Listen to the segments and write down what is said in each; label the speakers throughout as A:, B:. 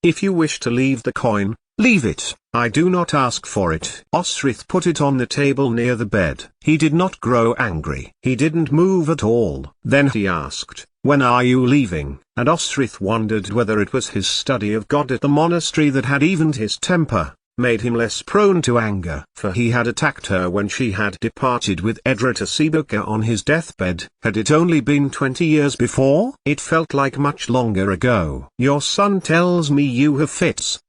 A: If you wish to leave the coin, leave it. I do not ask for it. Osrith put it on the table near the bed. He did not grow angry. He didn't move at all. Then he asked, "When are you leaving?" And Osrith wondered whether it was his study of God at the monastery that had evened his temper, made him less prone to anger. For he had attacked her when she had departed with Edra to Sebuka on his deathbed. Had it only been 20 years before? It felt like much longer ago. "Your son tells me you have faints,"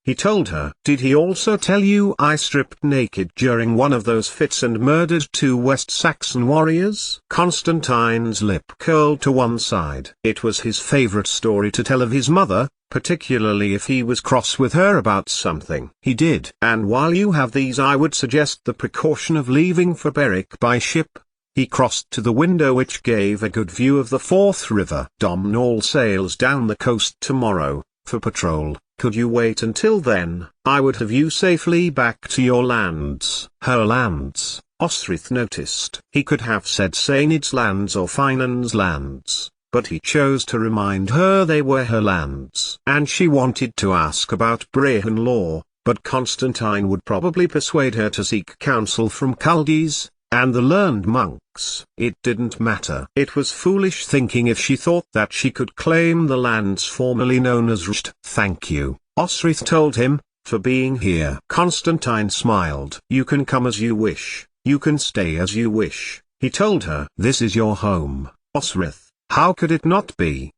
A: he told her. "Did he also tell you I stripped naked during one of those fits and murdered 2 West Saxon warriors?" Constantine's lip curled to one side. It was his favorite story to tell of his mother, particularly if he was cross with her about something. "He did. And while you have these, I would suggest the precaution of leaving for Berwick by ship." He crossed to the window which gave a good view of the Forth River. "Domhnall sails down the coast tomorrow, for patrol. Could you wait until then? I would have you safely back to your lands." Her lands, Osrith noticed. He could have said Sainid's lands or Finan's lands, but he chose to remind her they were her lands. And she wanted to ask about Brehon law, but Constantine would probably persuade her to seek counsel from Chaldees and the learned monks. It didn't matter. It was foolish thinking if she thought that she could claim the lands formerly known as Rusht. "Thank you," Osrith told him, "for being here." Constantine smiled. "You can come as you wish, you can stay as you wish," he told her. "This is your home, Osrith. How could it not be?"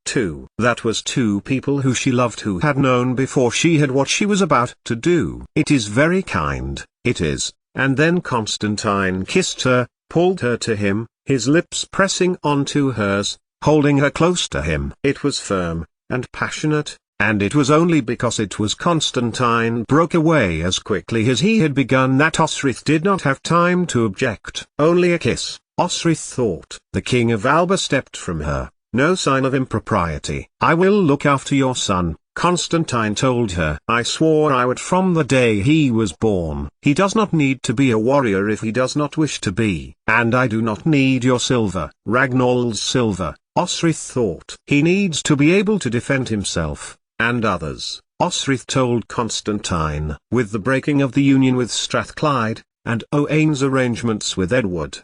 A: That was 2 people who she loved, who had known before she had what she was about to do. "It is very kind, it is." And then Constantine kissed her, pulled her to him, his lips pressing onto hers, holding her close to him. It was firm, and passionate, and it was only because it was Constantine broke away as quickly as he had begun that Osrith did not have time to object. Only a kiss, Osrith thought. The king of Alba stepped from her, no sign of impropriety. "I will look after your son," Constantine told her. "I swore I would from the day he was born. He does not need to be a warrior if he does not wish to be. And I do not need your silver." Ragnall's silver, Osrith thought. "He needs to be able to defend himself, and others," Osrith told Constantine. With the breaking of the union with Strathclyde, and Owain's arrangements with Edward,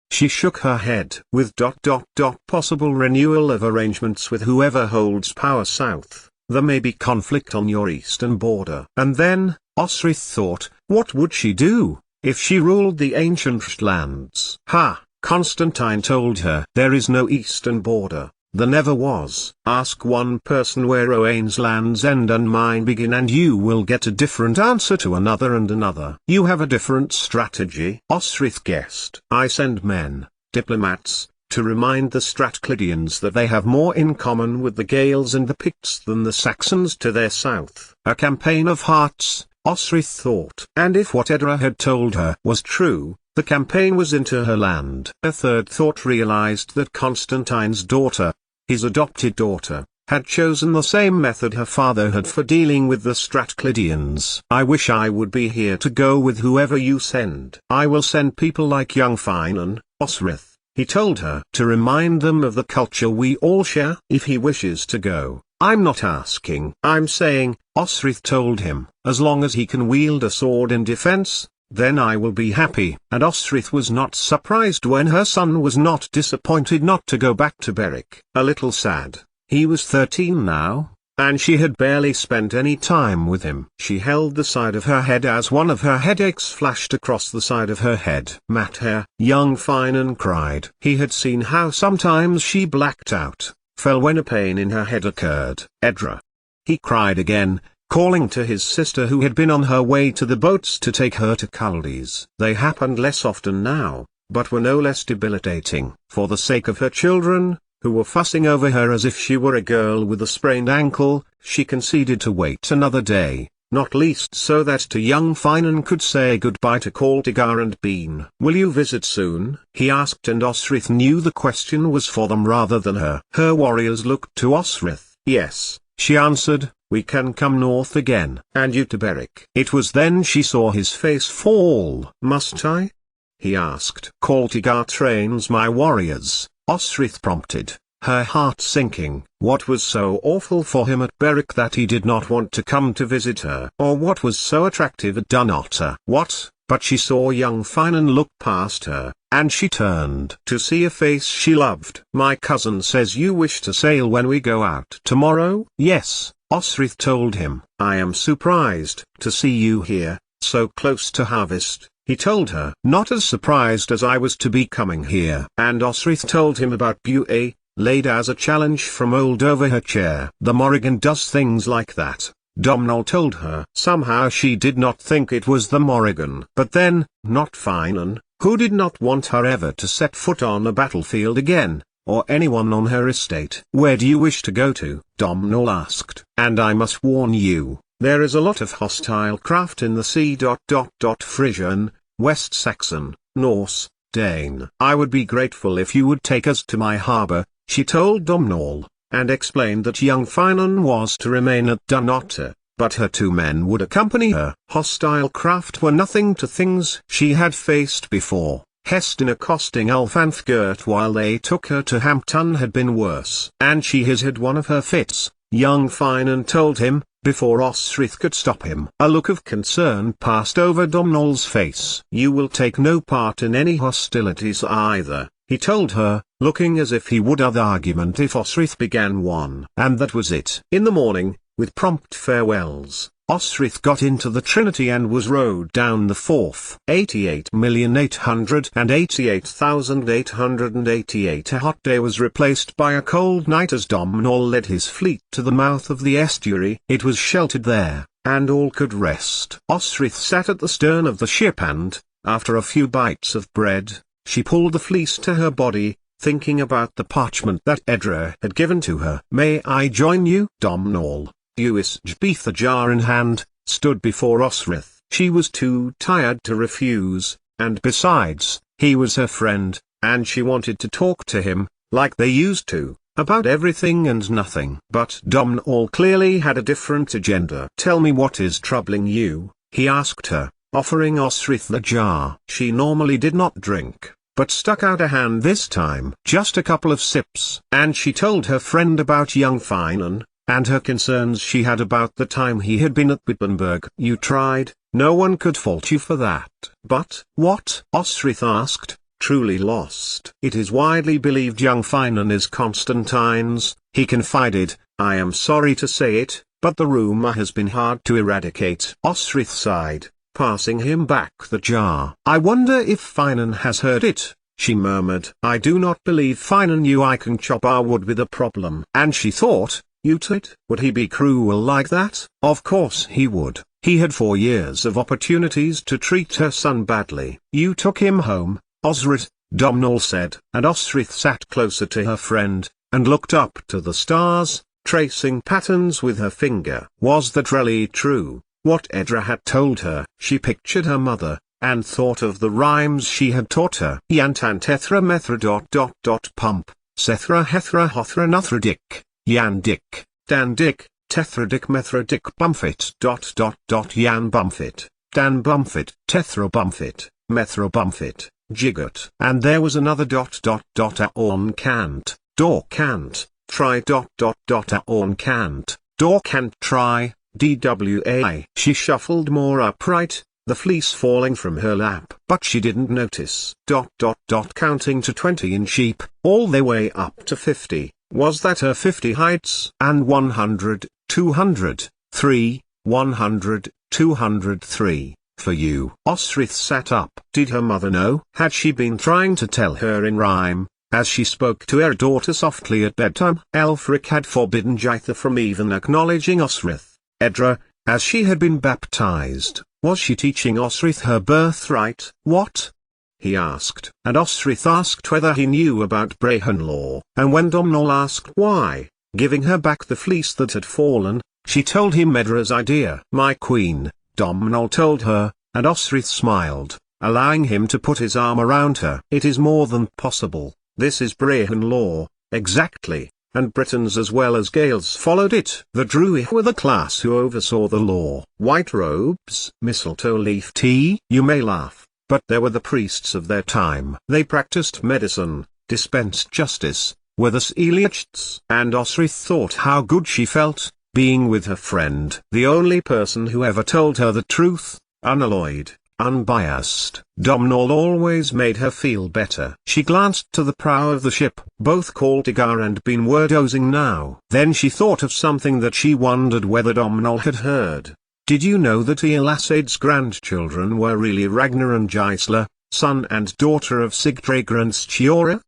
A: she shook her head. "With possible renewal of arrangements with whoever holds power south, there may be conflict on your eastern border." And then, Osrith thought, what would she do, if she ruled the ancient lands? "Ha!" Constantine told her. "There is no eastern border, there never was. Ask one person where Owain's lands end and mine begin and you will get a different answer to another and another." "You have a different strategy," Osrith guessed. "I send men, diplomats, to remind the Strathclydians that they have more in common with the Gaels and the Picts than the Saxons to their south." A campaign of hearts, Osrith thought. And if what Edra had told her was true, the campaign was into her land. A third thought realized that Constantine's daughter, his adopted daughter, had chosen the same method her father had for dealing with the Strathclydians. "I wish I would be here to go with whoever you send." "I will send people like young Finan, Osrith," he told her, "to remind them of the culture we all share." "If he wishes to go, I'm not asking. I'm saying," Osrith told him, "as long as he can wield a sword in defense, then I will be happy." And Osrith was not surprised when her son was not disappointed not to go back to Berwick. A little sad. He was 13 now, and she had barely spent any time with him. She held the side of her head as one of her headaches flashed across the side of her head. "Mater," young Finan cried. He had seen how sometimes she blacked out, fell when a pain in her head occurred. "Edra!" He cried again, calling to his sister who had been on her way to the boats to take her to Chaldees. They happened less often now, but were no less debilitating. For the sake of her children, who were fussing over her as if she were a girl with a sprained ankle, she conceded to wait another day, not least so that young Finan could say goodbye to Caltigar and Bean. "Will you visit soon?" he asked, and Osrith knew the question was for them rather than her. Her warriors looked to Osrith. "Yes," she answered, "we can come north again." "And you to Berwick?" It was then she saw his face fall. "Must I?" he asked. "Caltigar trains my warriors," Osrith prompted. her heart sinking. What was so awful for him at Berwick that he did not want to come to visit her? Or what was so attractive at Dunnottar? What? But she saw young Finan look past her, and she turned to see a face she loved. "My cousin says you wish to sail when we go out tomorrow?" "Yes," Osrith told him. "I am surprised to see you here, so close to harvest," he told her. "Not as surprised as I was to be coming here." And Osrith told him about Buea, laid as a challenge from old over her chair. "The Morrigan does things like that," Domhnall told her. Somehow she did not think it was the Morrigan. But then, not Finan, who did not want her ever to set foot on a battlefield again, or anyone on her estate. "Where do you wish to go to?" Domhnall asked. "And I must warn you, there is a lot of hostile craft in the sea. Frisian, West Saxon, Norse, Dane. I would be grateful if you would take us to my harbour," she told Domhnall, and explained that young Finan was to remain at Dunnottar, but her 2 men would accompany her. Hostile craft were nothing to things she had faced before. Heston accosting Ulfanthgert while they took her to Hampton had been worse. And she has had one of her fits, young Finan told him, before Osrith could stop him. A look of concern passed over Domhnall's face. "You will take no part in any hostilities either," he told her, looking as if he would have argument if Osrith began one. And that was it. In the morning, with prompt farewells, Osrith got into the Trinity and was rowed down the Forth. 88,888,888. A hot day was replaced by a cold night as Domhnall led his fleet to the mouth of the estuary. It was sheltered there, and all could rest. Osrith sat at the stern of the ship and, after a few bites of bread, she pulled the fleece to her body, thinking about the parchment that Edra had given to her. "May I join you?" Domhnall, USB the jar in hand, stood before Osrith. She was too tired to refuse, and besides, he was her friend, and she wanted to talk to him, like they used to, about everything and nothing. But Domhnall clearly had a different agenda. "Tell me what is troubling you," he asked her, offering Osrith the jar. She normally did not drink, but stuck out a hand this time. "Just a couple of sips." And she told her friend about young Finan, and her concerns she had about the time he had been at Wittenberg. "You tried, no one could fault you for that." "But what?" Osrith asked, truly lost. "It is widely believed young Finan is Constantine's," he confided. "I am sorry to say it, but the rumour has been hard to eradicate." Osrith sighed, passing him back the jar. "I wonder if Finan has heard it," she murmured. "I do not believe Finan knew I can chop our wood with a problem." And she thought, would he be cruel like that? Of course he would. He had 4 years of opportunities to treat her son badly. "You took him home, Osrith," Domhnall said. And Osrith sat closer to her friend, and looked up to the stars, tracing patterns with her finger. Was that really true, what Edra had told her? She pictured her mother, and thought of the rhymes she had taught her. Yantan tethra methra ... pump, sethra hethra hothra nuthra dick. Yan dick, dan dick, tethra dick methra dick bumfit ... yan bumfit, dan bumfit, tethra bumfit, methra bumfit, jiggot. And there was another ... aorn cant, door cant, try ... aorn cant, door cant try, dwa. She shuffled more upright, the fleece falling from her lap. But she didn't notice ... counting to 20 in sheep, all the way up to 50. Was that her 50 heights? And 100, 200, 3, 100, 203, for you. Osrith sat up. Did her mother know? Had she been trying to tell her in rhyme, as she spoke to her daughter softly at bedtime? Elfric had forbidden Jitha from even acknowledging Osrith. Edra, as she had been baptized, was she teaching Osrith her birthright? What? He asked. And Osrith asked whether he knew about Brehon law. And when Domhnall asked why, giving her back the fleece that had fallen, she told him Edra's idea. "My queen," Domhnall told her, and Osrith smiled, allowing him to put his arm around her. "It is more than possible. This is Brehon law, exactly, and Britons as well as Gaels followed it. The Druid were the class who oversaw the law. White robes, mistletoe leaf tea. You may laugh, but there were the priests of their time. They practiced medicine, dispensed justice, were the Seelichts. And Osrith thought how good she felt, being with her friend. The only person who ever told her the truth, unalloyed, unbiased. Domhnall always made her feel better. She glanced to the prow of the ship. Both Kaltigar and Bean were dozing now. Then she thought of something that she wondered whether Domhnall had heard. Did you know that Ealasaid's grandchildren were really Ragnar and Gisela, son and daughter of Sigtryggr and Stjora?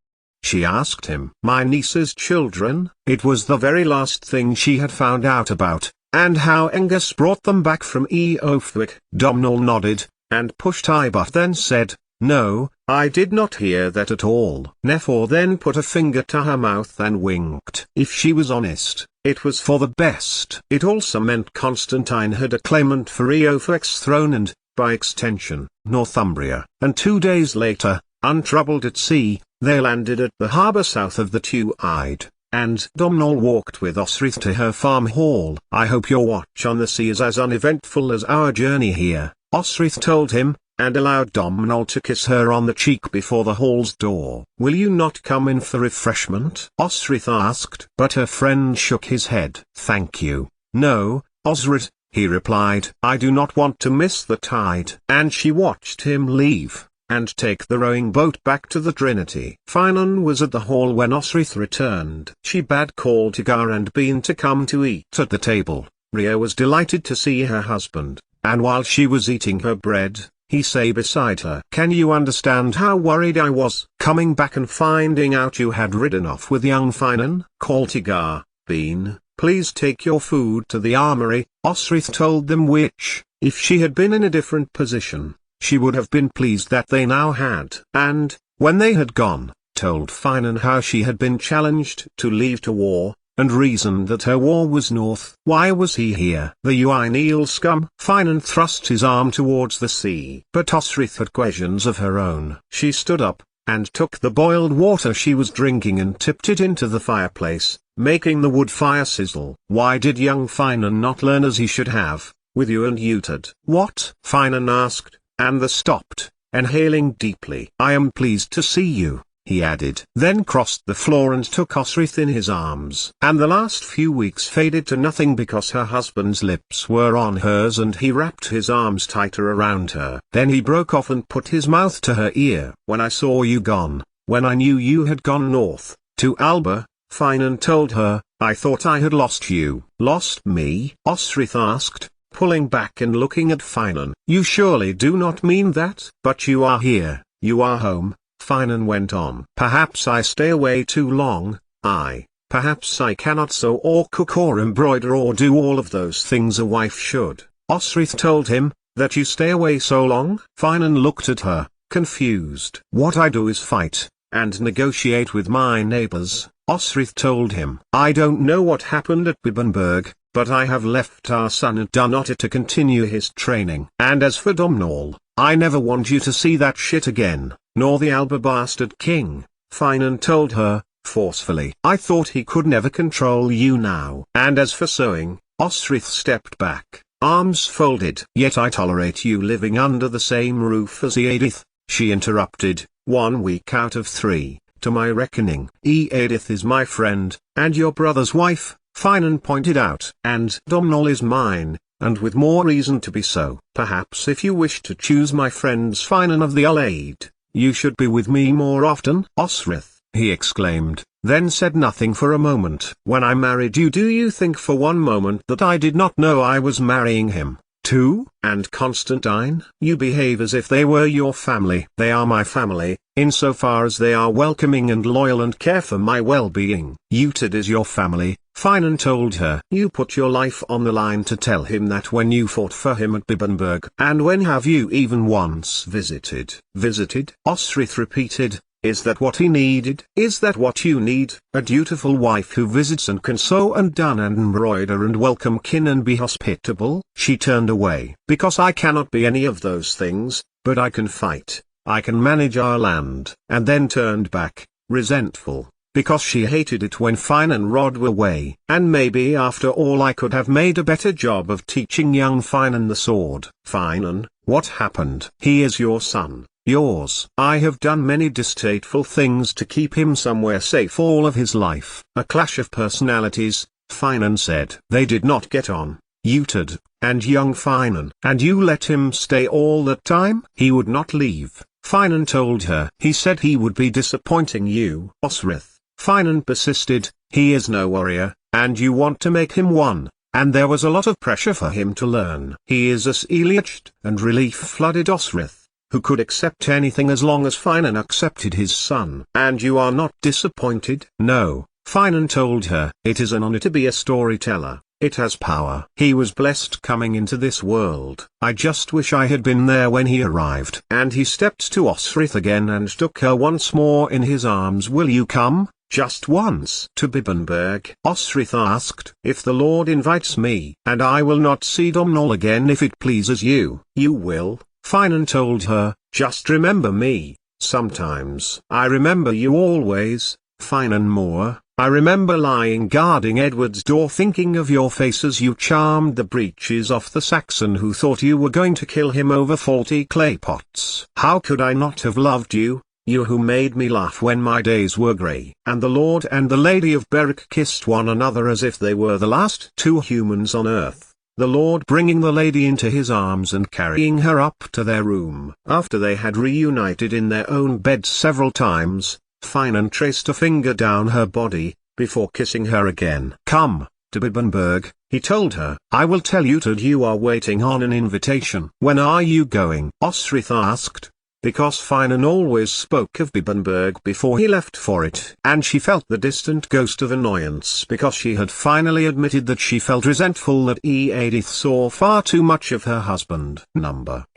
A: She asked him. My niece's children? It was the very last thing she had found out about, and how Angus brought them back from Eofwick. Domhnall nodded, and pushed Ibut, then said, No, I did not hear that at all. Nefor then put a finger to her mouth and winked. If she was honest, it was for the best. It also meant Constantine had a claimant for Eofwick's throne and, by extension, Northumbria. And 2 days later, untroubled at sea, they landed at the harbour south of the Two-Eyed, and Domhnall walked with Osrith to her farm hall. I hope your watch on the sea is as uneventful as our journey here, Osrith told him, and allowed Domhnall to kiss her on the cheek before the hall's door. Will you not come in for refreshment? Osrith asked. But her friend shook his head. Thank you. No, Osrith, he replied. I do not want to miss the tide. And she watched him leave, and take the rowing boat back to the Trinity. Finan was at the hall when Osrith returned. She bade Kaltigar and Bean to come to eat at the table. Rhea was delighted to see her husband, and while she was eating her bread, he say beside her, Can you understand how worried I was, coming back and finding out you had ridden off with young Finan? Kaltigar, Bean, please take your food to the armory, Osrith told them, which, if she had been in a different position, she would have been pleased that they now had. And, when they had gone, told Finan how she had been challenged to leave to war, and reasoned that her war was north. Why was he here? The Uineal scum? Finan thrust his arm towards the sea. But Osrith had questions of her own. She stood up, and took the boiled water she was drinking and tipped it into the fireplace, making the wood fire sizzle. Why did young Finan not learn as he should have, with you and Utad? What? Finan asked, and the stopped, inhaling deeply. I am pleased to see you, he added. Then crossed the floor and took Osrith in his arms. And the last few weeks faded to nothing because her husband's lips were on hers and he wrapped his arms tighter around her. Then he broke off and put his mouth to her ear. When I saw you gone, when I knew you had gone north, to Alba, Finan told her, I thought I had lost you. Lost me? Osrith asked, pulling back and looking at Finan. You surely do not mean that? But you are here, you are home, Finan went on. Perhaps I stay away too long, perhaps I cannot sew or cook or embroider or do all of those things a wife should. Osrith told him, that you stay away so long? Finan looked at her, confused. What I do is fight, and negotiate with my neighbors, Osrith told him. I don't know what happened at Bibbenberg, but I have left our son at Dunotter to continue his training. And as for Domhnall, I never want you to see that shit again, nor the Alba bastard king, Finan told her, forcefully. I thought he could never control you now. And as for sewing, Osrith stepped back, arms folded. Yet I tolerate you living under the same roof as Eadith, she interrupted, 1 week out of 3, to my reckoning. Eadith is my friend, and your brother's wife, Finan pointed out. And Domhnall is mine, and with more reason to be so. Perhaps if you wish to choose my friends Finan of the Ullaid, you should be with me more often. Osrith, he exclaimed, then said nothing for a moment. When I married you, do you think for one moment that I did not know I was marrying him, too? And Constantine? You behave as if they were your family. They are my family, insofar as they are welcoming and loyal and care for my well-being. Utad is your family, Finan told her. You put your life on the line to tell him that when you fought for him at Bibbenberg. And when have you even once visited? Visited? Osrith repeated. Is that what he needed? Is that what you need? A dutiful wife who visits and can sew and darn and embroider and welcome kin and be hospitable? She turned away. Because I cannot be any of those things, but I can fight, I can manage our land. And then turned back, resentful, because she hated it when Finan Rod were away. And maybe after all I could have made a better job of teaching young Finan the sword. Finan, what happened? He is your son. yours. I have done many distasteful things to keep him somewhere safe all of his life. A clash of personalities, Finan said. They did not get on, Utad, and young Finan. And you let him stay all that time? He would not leave, Finan told her. He said he would be disappointing you. Osrith, Finan persisted, he is no warrior, and you want to make him one. And there was a lot of pressure for him to learn. He is as Eliached, and relief flooded Osrith, who could accept anything as long as Finan accepted his son. And you are not disappointed? No, Finan told her. It is an honor to be a storyteller. It has power. He was blessed coming into this world. I just wish I had been there when he arrived. And he stepped to Osrith again and took her once more in his arms. Will you come? Just once to Bibbenberg? Osrith asked. If the Lord invites me, and I will not see Domhnall again if it pleases you. You will, Finan told her, just remember me, sometimes. I remember you always, Finan Moore. I remember lying guarding Edward's door thinking of your face as you charmed the breeches off the Saxon who thought you were going to kill him over faulty clay pots. How could I not have loved you? You who made me laugh when my days were grey. And the Lord and the Lady of Berwick kissed one another as if they were the last two humans on earth, the Lord bringing the lady into his arms and carrying her up to their room. After they had reunited in their own bed several times, Finan traced a finger down her body, before kissing her again. Come, to Bibbenberg, he told her. I will tell Utad you are waiting on an invitation. When are you going? Osrith asked. Because Finan always spoke of Bibbenberg before he left for it. And she felt the distant ghost of annoyance because she had finally admitted that she felt resentful that Edith saw far too much of her husband.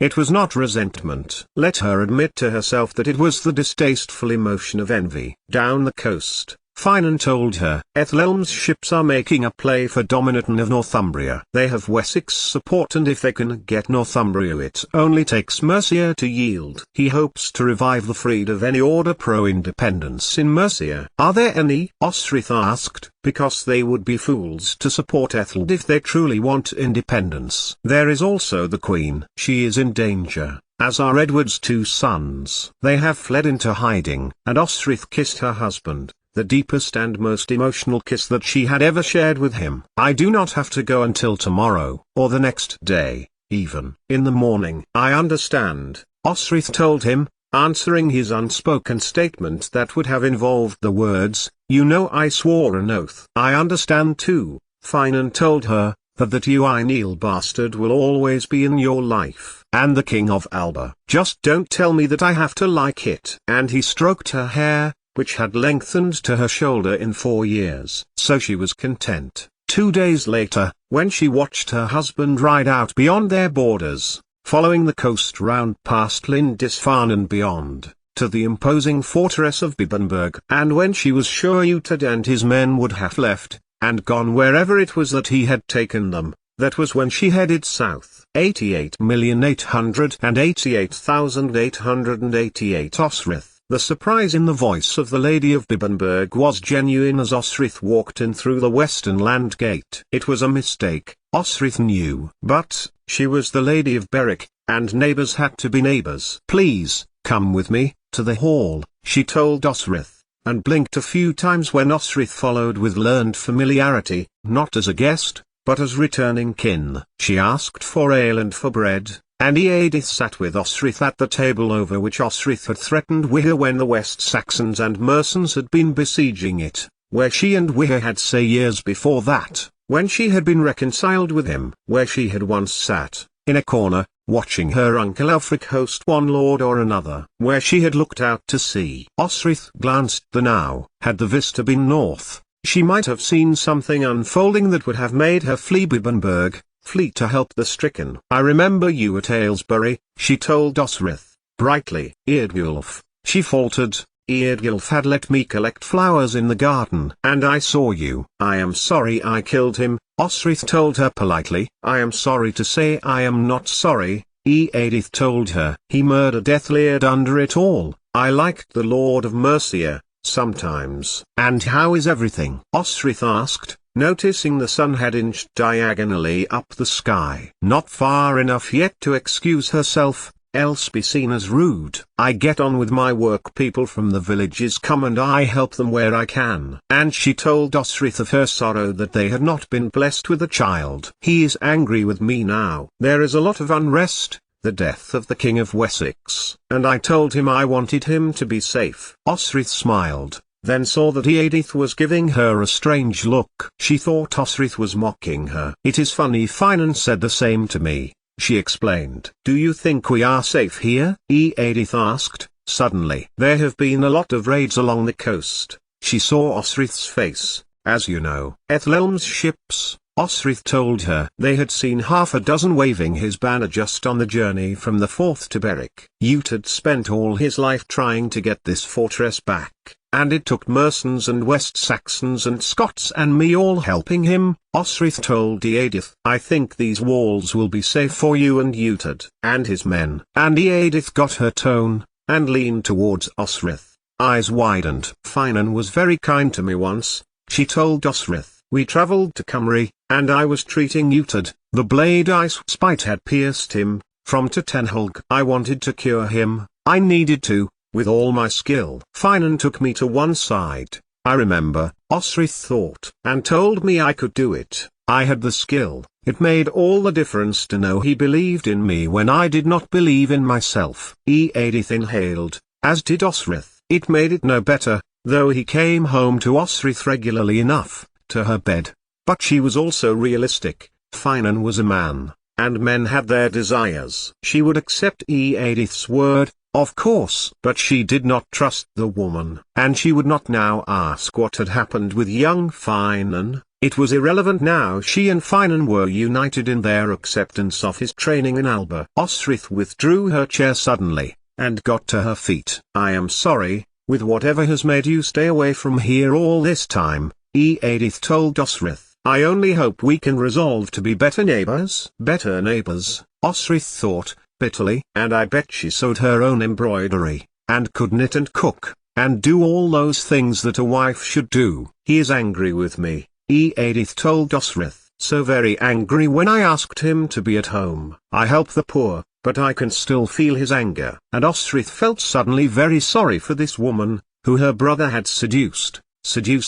A: It was not resentment. Let her admit to herself that it was the distasteful emotion of envy. Down the coast, Finan told her, Ethelhelm's ships are making a play for Dominaton of Northumbria. They have Wessex support and if they can get Northumbria it only takes Mercia to yield. He hopes to revive the freed of any order pro-independence in Mercia. Are there any? Osrith asked, because they would be fools to support Ethel if they truly want independence. There is also the Queen. She is in danger, as are Edward's two sons. They have fled into hiding. And Osrith kissed her husband, the deepest and most emotional kiss that she had ever shared with him. I do not have to go until tomorrow, or the next day, even. In the morning. I understand, Osrith told him, answering his unspoken statement that would have involved the words, you know I swore an oath. I understand too, Finan told her, that you Neil bastard will always be in your life. And the King of Alba. Just don't tell me that I have to like it. And he stroked her hair, which had lengthened to her shoulder in 4 years. So she was content. 2 days later, when she watched her husband ride out beyond their borders, following the coast round past Lindisfarne and beyond, to the imposing fortress of Bibbenberg, and when she was sure Utad and his men would have left, and gone wherever it was that he had taken them, that was when she headed south. 88,888,888 Osrith. The surprise in the voice of the Lady of Bibbenberg was genuine as Osrith walked in through the western land gate. It was a mistake, Osrith knew. But, she was the Lady of Berwick, and neighbors had to be neighbors. Please, come with me, to the hall, she told Osrith, and blinked a few times when Osrith followed with learned familiarity, not as a guest, but as returning kin. She asked for ale and for bread. And Edith sat with Osrith at the table over which Osrith had threatened Wiher when the West Saxons and Mersons had been besieging it, where she and Wiher had say years before that, when she had been reconciled with him, where she had once sat, in a corner, watching her uncle Alfric host one lord or another, where she had looked out to sea. Osrith glanced the now. Had the vista been north, she might have seen something unfolding that would have made her flee Bibbenberg, flee to help the stricken. I remember you at Aylesbury, she told Osrith, brightly. Eardgulf, she faltered. Eardgulf had let me collect flowers in the garden. And I saw you. I am sorry I killed him, Osrith told her politely. I am sorry to say I am not sorry, Edith told her. He murdered Etheliard under it all. I liked the Lord of Mercia, sometimes. And how is everything? Osrith asked, noticing the sun had inched diagonally up the sky. Not far enough yet to excuse herself, else be seen as rude. I get on with my work. People from the villages come and I help them where I can. And she told Osrith of her sorrow that they had not been blessed with a child. He is angry with me now. There is a lot of unrest, the death of the King of Wessex, and I told him I wanted him to be safe. Osrith smiled, then saw that Edith was giving her a strange look. She thought Osrith was mocking her. It is funny, Finan said the same to me, she explained. Do you think we are safe here? Edith asked, suddenly. There have been a lot of raids along the coast. She saw Osrith's face. As you know, Ethelhelm's ships, Osrith told her. They had seen half a dozen waving his banner just on the journey from the Forth to Berwick. Uthed spent all his life trying to get this fortress back, and it took Mersons and West Saxons and Scots and me all helping him. Osrith told Eadith, I think these walls will be safe for you and Uthed and his men. And Eadith got her tone, and leaned towards Osrith. Eyes widened. Finan was very kind to me once, she told Osrith. We travelled to Cymru, and I was treating Uthed. The blade I spite had pierced him, from to Tenhulg. I wanted to cure him, I needed to, with all my skill. Finan took me to one side, I remember, Osrith thought, and told me I could do it. I had the skill. It made all the difference to know he believed in me when I did not believe in myself. Eadith inhaled, as did Osrith. It made it no better, though he came home to Osrith regularly enough, to her bed. But she was also realistic. Finan was a man, and men had their desires. She would accept Eadith's word, of course, but she did not trust the woman, and she would not now ask what had happened with young Finan. It was irrelevant now. She and Finan were united in their acceptance of his training in Alba. Osrith withdrew her chair suddenly, and got to her feet. I am sorry, with whatever has made you stay away from here all this time, Eadith told Osrith. I only hope we can resolve to be better neighbors. Better neighbors, Osrith thought, bitterly. And I bet she sewed her own embroidery, and could knit and cook, and do all those things that a wife should do. He is angry with me, Eadith told Osrith. So very angry. When I asked him to be at home, I help the poor, but I can still feel his anger. And Osrith felt suddenly very sorry for this woman, who her brother had seduced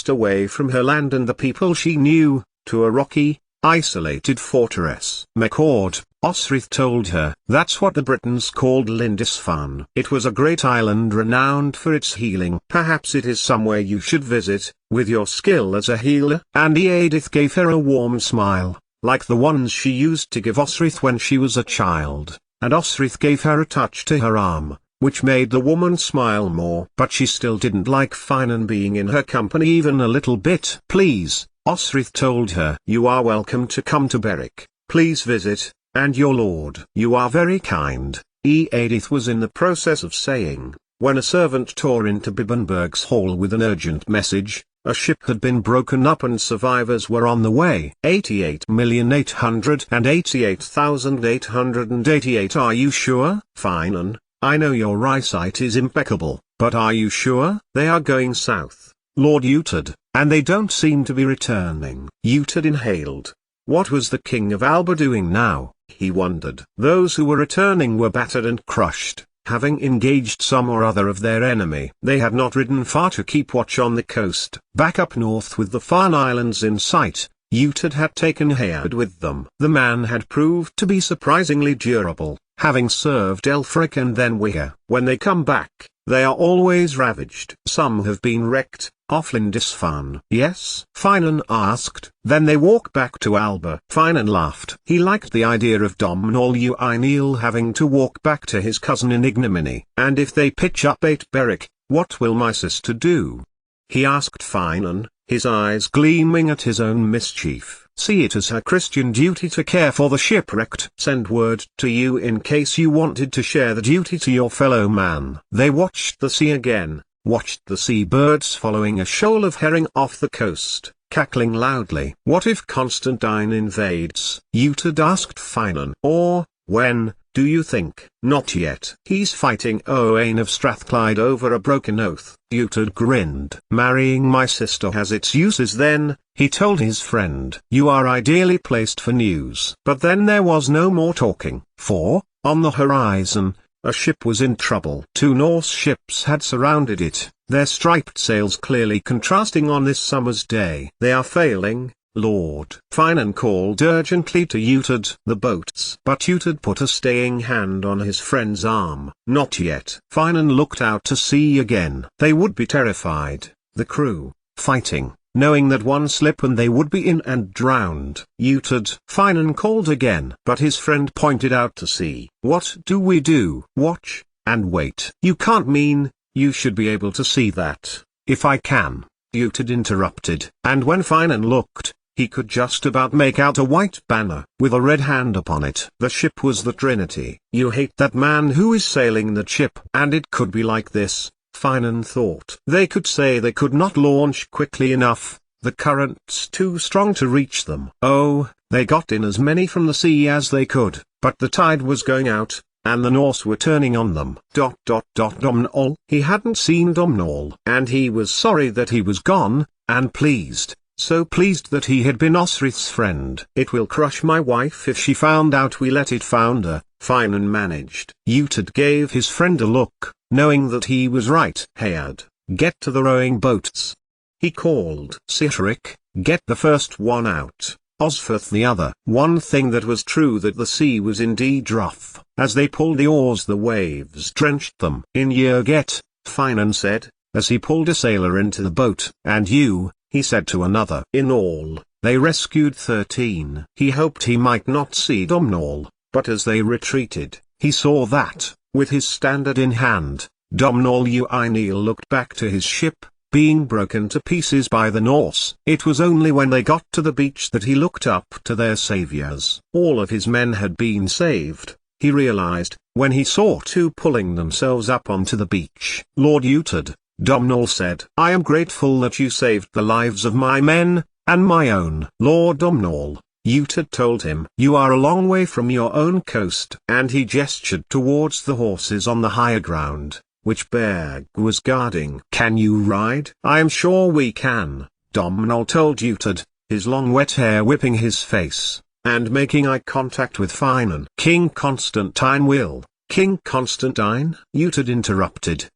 A: away from her land and the people she knew, to a rocky, isolated fortress. McCord, Osrith told her. That's what the Britons called Lindisfarne. It was a great island renowned for its healing. Perhaps it is somewhere you should visit, with your skill as a healer. And Eadith gave her a warm smile, like the ones she used to give Osrith when she was a child, and Osrith gave her a touch to her arm, which made the woman smile more. But she still didn't like Finan being in her company even a little bit. Please, Osrith told her. You are welcome to come to Berwick. Please visit, and your lord. You are very kind, Eadith was in the process of saying, when a servant tore into Bibbenberg's hall with an urgent message. A ship had been broken up and survivors were on the way. 88,888,888. Are you sure? Finan, I know your eyesight is impeccable, but are you sure? They are going south, Lord Uthed, and they don't seem to be returning. Uthed inhaled. What was the King of Alba doing now, he wondered. Those who were returning were battered and crushed, having engaged some or other of their enemy. They had not ridden far to keep watch on the coast. Back up north with the Farne Islands in sight, Uthed had taken Hayward with them. The man had proved to be surprisingly durable, having served Elfric and then Wigger. When they come back, they are always ravaged. Some have been wrecked, off Lindisfarne. Yes? Finan asked. Then they walk back to Alba. Finan laughed. He liked the idea of Domhnall Uineal having to walk back to his cousin in ignominy. And if they pitch up at Berwick, what will my sister do? He asked Finan, his eyes gleaming at his own mischief. See it as her Christian duty to care for the shipwrecked. Send word to you in case you wanted to share the duty to your fellow man. They watched the sea again, watched the seabirds following a shoal of herring off the coast, cackling loudly. What if Constantine invades? Uthed asked Finan. Or, when, do you think? Not yet. He's fighting Owain of Strathclyde over a broken oath. Uthed grinned. Marrying my sister has its uses then, he told his friend. You are ideally placed for news. But then there was no more talking, for, on the horizon, a ship was in trouble. Two Norse ships had surrounded it, their striped sails clearly contrasting on this summer's day. "They are failing, Lord." Finan called urgently to Utad the boats. But Utad put a staying hand on his friend's arm. "Not yet." Finan looked out to sea again. They would be terrified, the crew, fighting, knowing that one slip and they would be in and drowned. "Utad." Finan called again. But his friend pointed out to sea. "What do we do?" "Watch, and wait." "You can't mean, you should be able to see that." "If I can," Utad interrupted. And when Finan looked, he could just about make out a white banner, with a red hand upon it. The ship was the Trinity. "You hate that man who is sailing that ship." And it could be like this, Finan thought. They could say they could not launch quickly enough, the current's too strong to reach them. Oh, they got in as many from the sea as they could, but the tide was going out, and the Norse were turning on them. Domhnall. He hadn't seen Domhnall, and he was sorry that he was gone, and pleased. So pleased that he had been Osrith's friend. "It will crush my wife if she found out we let it founder," Finan managed. Utad gave his friend a look, knowing that he was right. "Hayad, get to the rowing boats," he called. "Sihtric, get the first one out, Osferth the other." One thing that was true, that the sea was indeed rough. As they pulled the oars the waves drenched them. "In ye get," Finan said, as he pulled a sailor into the boat. "And you," he said to another. In all, they rescued 13. He hoped he might not see Domhnall, but as they retreated, he saw that, with his standard in hand, Domhnall Uineel looked back to his ship, being broken to pieces by the Norse. It was only when they got to the beach that he looked up to their saviors. All of his men had been saved, he realized, when he saw two pulling themselves up onto the beach. "Lord Utad," Domhnall said, "I am grateful that you saved the lives of my men, and my own." "Lord Domhnall," Utad told him, "you are a long way from your own coast." And he gestured towards the horses on the higher ground, which Berg was guarding. "Can you ride?" "I am sure we can," Domhnall told Utad, his long wet hair whipping his face, and making eye contact with Finan. "King Constantine will." "King Constantine?" Utad interrupted.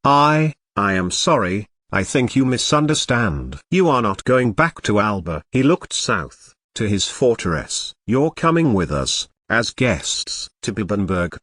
A: I am sorry, I think you misunderstand. You are not going back to Alba." He looked south, to his fortress. "You're coming with us, as guests." "To Bibbenberg."